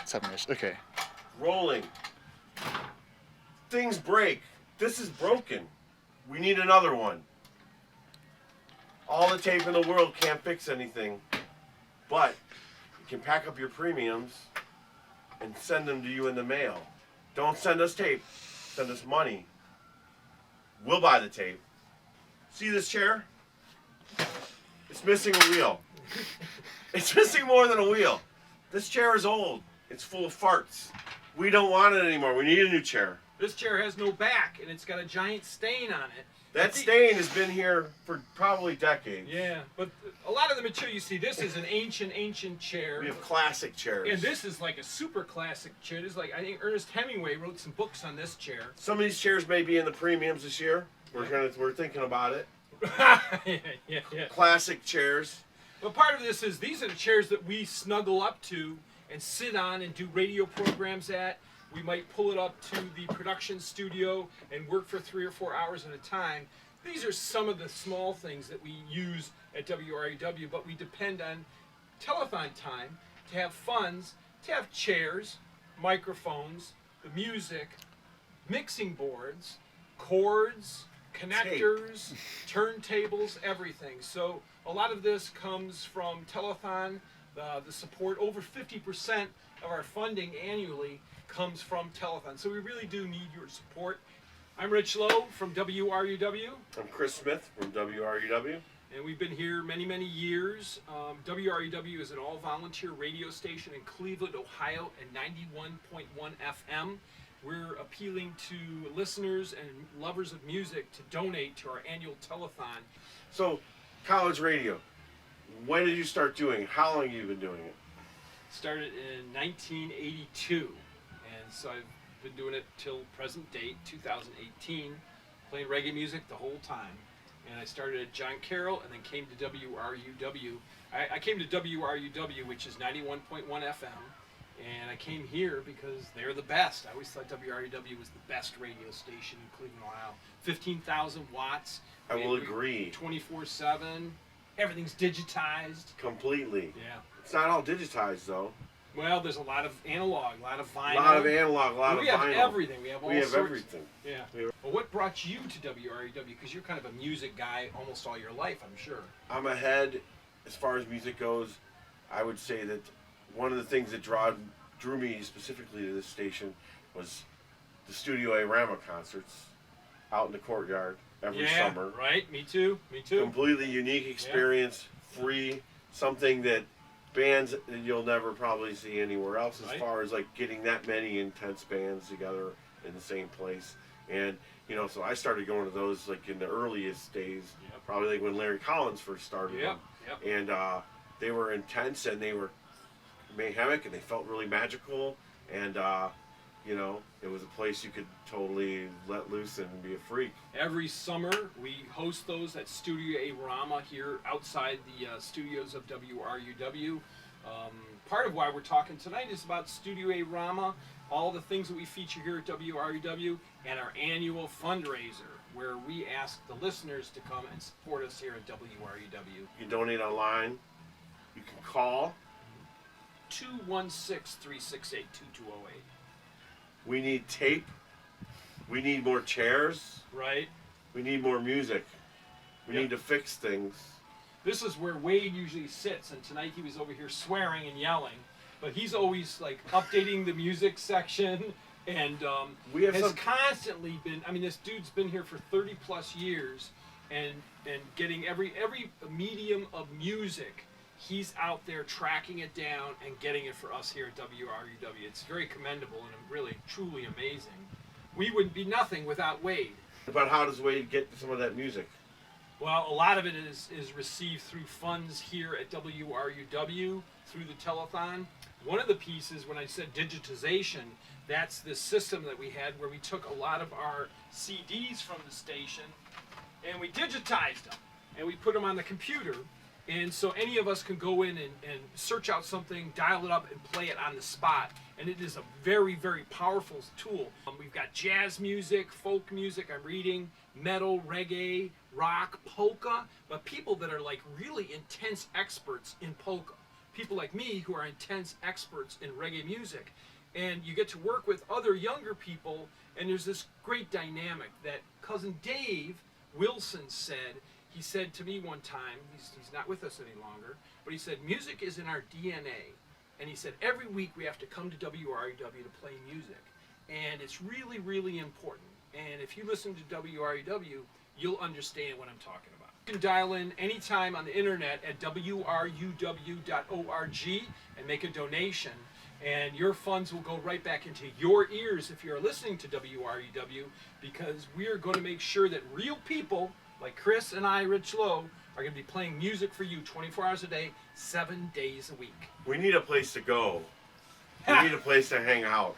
7-ish. Okay. Rolling. Things break. This is broken. We need another one. All the tape in the world can't fix anything, but you can pack up your premiums and send them to you in the mail. Don't send us tape. Send us money. We'll buy the tape. See this chair? It's missing a wheel. It's missing more than a wheel. This chair is old. It's full of farts. We don't want it anymore. We need a new chair. This chair has no back, and it's got a giant stain on it. That stain has been here for probably decades. Yeah, but a lot of the material you see, this is an ancient chair. We have classic chairs. And this is like a super classic chair. This is like, I think Ernest Hemingway wrote some books on this chair. Some of these chairs may be in the premiums this year. We're thinking about it. yeah. Classic chairs. But part of this is these are the chairs that we snuggle up to and sit on and do radio programs at. We might pull it up to the production studio and work for 3 or 4 hours at a time. These are some of the small things that we use at WRUW, but we depend on telethon time to have funds, to have chairs, microphones, the music, mixing boards, cords, connectors, turntables, everything. So a lot of this comes from telethon. The support, over 50% of our funding annually comes from telethon. So we really do need your support. I'm Rich Lowe from WRUW. I'm Chris Smith from WRUW. And we've been here many, many years. WRUW is an all-volunteer radio station in Cleveland, Ohio at 91.1 FM. We're appealing to listeners and lovers of music to donate to our annual telethon. So, college radio, when did you start doing it? How long have you been doing it? Started in 1982, and so I've been doing it till present date, 2018, playing reggae music the whole time. And I started at John Carroll and then came to WRUW. I came to WRUW, which is 91.1 FM, and I came here because they're the best. I always thought WRUW was the best radio station in Cleveland, Ohio. 15,000 watts. I will agree. 24/7. Everything's digitized. Completely. Yeah. It's not all digitized, though. Well, there's a lot of analog, a lot of vinyl. A lot of analog, a lot of vinyl. We have everything. We have all sorts. Everything. Yeah. Well, what brought you to WRUW? Because you're kind of a music guy almost all your life, I'm sure. I'm ahead as far as music goes. I would say that one of the things that drew me specifically to this station was the Studio A Rama concerts out in the courtyard every summer. Right. Me too. Completely unique experience, free, something that bands that you'll never probably see anywhere else as far as like getting that many intense bands together in the same place. And so I started going to those like in the earliest days, probably like when Larry Collins first started them. And they were intense and they were mayhemic and they felt really magical, and it was a place you could totally let loose and be a freak. Every summer we host those at Studio A Rama here outside the studios of WRUW. Part of why we're talking tonight is about Studio A Rama, all the things that we feature here at WRUW, and our annual fundraiser where we ask the listeners to come and support us here at WRUW. You can donate online. You can call 216-368-2208. We need tape. We need more chairs. Right. We need more music. We need to fix things. This is where Wade usually sits, and tonight he was over here swearing and yelling, but he's always like updating the music section, and we have constantly been. I mean, this dude's been here for 30 plus years, and getting every medium of music. He's out there tracking it down and getting it for us here at WRUW. It's very commendable and really, truly amazing. We would be nothing without Wade. But how does Wade get some of that music? Well, a lot of it is received through funds here at WRUW, through the telethon. One of the pieces, when I said digitization, that's this system that we had where we took a lot of our CDs from the station and we digitized them and we put them on the computer. And so any of us can go in and search out something, dial it up, and play it on the spot. And it is a very, very powerful tool. We've got jazz music, folk music, I'm reading, metal, reggae, rock, polka, but people that are like really intense experts in polka. people like me who are intense experts in reggae music. And you get to work with other younger people, and there's this great dynamic that Cousin Dave Wilson said. He said to me one time, he's not with us any longer, but he said, music is in our DNA. And he said, every week we have to come to WRUW to play music. And it's really, really important. And if you listen to WRUW, you'll understand what I'm talking about. You can dial in anytime on the internet at WRUW.org and make a donation. And your funds will go right back into your ears if you're listening to WRUW, because we are going to make sure that real people like Chris and I, Rich Lowe, are going to be playing music for you 24 hours a day, 7 days a week. We need a place to go. We need a place to hang out.